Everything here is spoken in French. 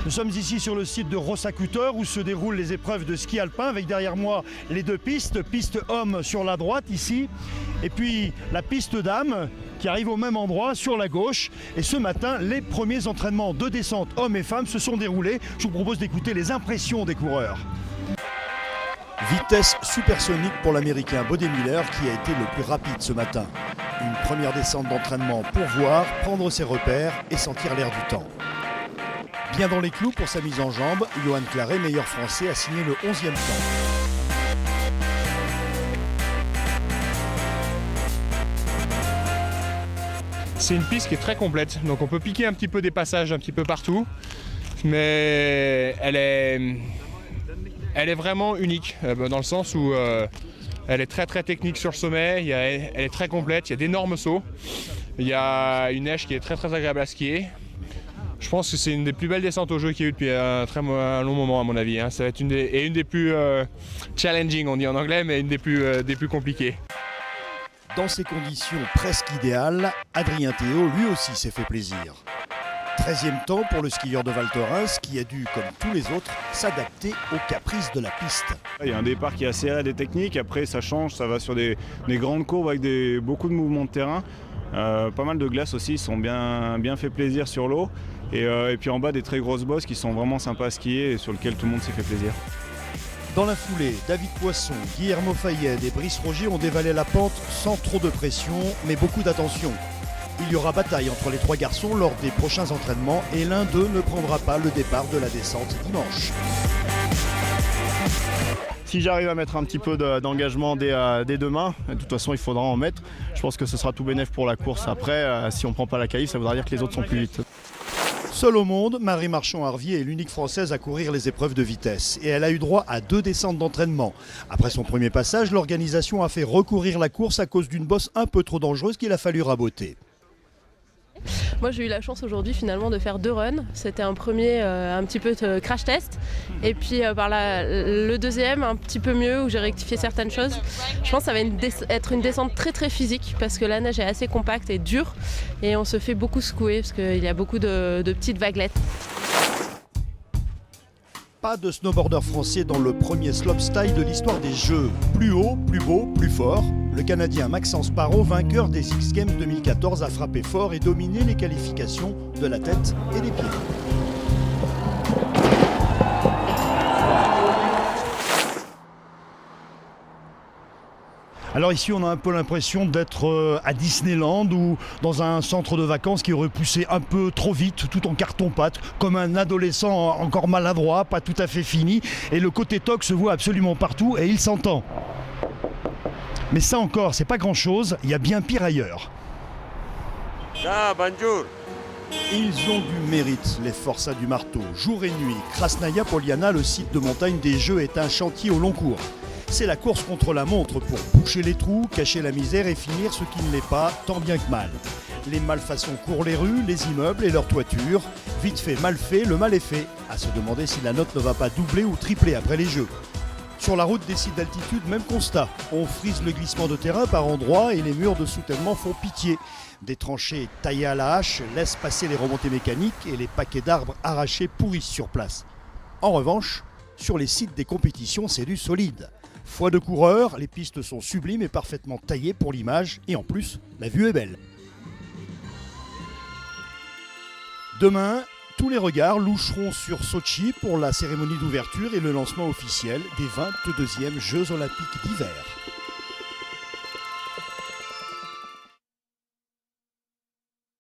Nous sommes ici sur le site de Rossacutter où se déroulent les épreuves de ski alpin avec derrière moi les deux pistes, piste homme sur la droite ici et puis la piste dame qui arrive au même endroit sur la gauche. Et ce matin, les premiers entraînements de descente hommes et femmes se sont déroulés. Je vous propose d'écouter les impressions des coureurs. Vitesse supersonique pour l'Américain Bode Miller qui a été le plus rapide ce matin. Une première descente d'entraînement pour voir, prendre ses repères et sentir l'air du temps. Bien dans les clous pour sa mise en jambe, Johan Claret, meilleur français, a signé le 11e temps. C'est une piste qui est très complète, donc on peut piquer un petit peu des passages un petit peu partout, mais elle est vraiment unique dans le sens où elle est très technique sur le sommet, elle est très complète, il y a d'énormes sauts, il y a une neige qui est très agréable à skier. Je pense que c'est une des plus belles descentes au jeu qu'il y a eu depuis un long moment à mon avis. Ça va être une des plus challenging, on dit en anglais, mais une des plus compliquées. Dans ces conditions presque idéales, Adrien Théo lui aussi s'est fait plaisir. 13e temps pour le skieur de Val Thorens qui a dû, comme tous les autres, s'adapter aux caprices de la piste. Il y a un départ qui est assez raide et technique, après ça change, ça va sur des grandes courbes avec beaucoup de mouvements de terrain. Pas mal de glaces aussi, ils sont bien fait plaisir sur l'eau. Et puis en bas des très grosses bosses qui sont vraiment sympas à skier et sur lesquelles tout le monde s'est fait plaisir. Dans la foulée, David Poisson, Guillermo Fayed et Brice Rogier ont dévalé la pente sans trop de pression, mais beaucoup d'attention. Il y aura bataille entre les trois garçons lors des prochains entraînements et l'un d'eux ne prendra pas le départ de la descente dimanche. Si j'arrive à mettre un petit peu d'engagement dès demain, de toute façon il faudra en mettre, je pense que ce sera tout bénef pour la course. Après, si on ne prend pas la qualif, ça voudra dire que les autres sont plus vite. Seule au monde, Marie Marchand-Harvier est l'unique Française à courir les épreuves de vitesse. Et elle a eu droit à 2 descentes d'entraînement. Après son premier passage, l'organisation a fait recourir la course à cause d'une bosse un peu trop dangereuse qu'il a fallu raboter. Moi j'ai eu la chance aujourd'hui finalement de faire 2 runs. C'était un premier un petit peu de crash test et puis le deuxième un petit peu mieux où j'ai rectifié certaines choses. Je pense que ça va être une descente très physique parce que la neige est assez compacte et dure et on se fait beaucoup secouer parce qu'il y a beaucoup de petites vaguelettes. Pas de snowboarder français dans le premier slopestyle de l'histoire des Jeux. Plus haut, plus beau, plus fort. Le Canadien Maxence Parrot, vainqueur des X Games 2014, a frappé fort et dominé les qualifications de la tête et des pieds. Alors ici on a un peu l'impression d'être à Disneyland ou dans un centre de vacances qui aurait poussé un peu trop vite tout en carton-pâte, comme un adolescent encore maladroit, pas tout à fait fini, et le côté toc se voit absolument partout et il s'entend. Mais ça encore, c'est pas grand chose, il y a bien pire ailleurs. Ah, bonjour. Ils ont du mérite, les forçats du marteau. Jour et nuit, Krasnaya Poliana, le site de montagne des Jeux, est un chantier au long cours. C'est la course contre la montre pour boucher les trous, cacher la misère et finir ce qui ne l'est pas, tant bien que mal. Les malfaçons courent les rues, les immeubles et leurs toitures. Vite fait, mal fait, le mal est fait. À se demander si la note ne va pas doubler ou tripler après les Jeux. Sur la route des sites d'altitude, même constat. On frise le glissement de terrain par endroits et les murs de soutènement font pitié. Des tranchées taillées à la hache laissent passer les remontées mécaniques et les paquets d'arbres arrachés pourrissent sur place. En revanche, sur les sites des compétitions, c'est du solide. Foi de coureurs, les pistes sont sublimes et parfaitement taillées pour l'image et en plus, la vue est belle. Demain, tous les regards loucheront sur Sochi pour la cérémonie d'ouverture et le lancement officiel des 22e Jeux Olympiques d'hiver.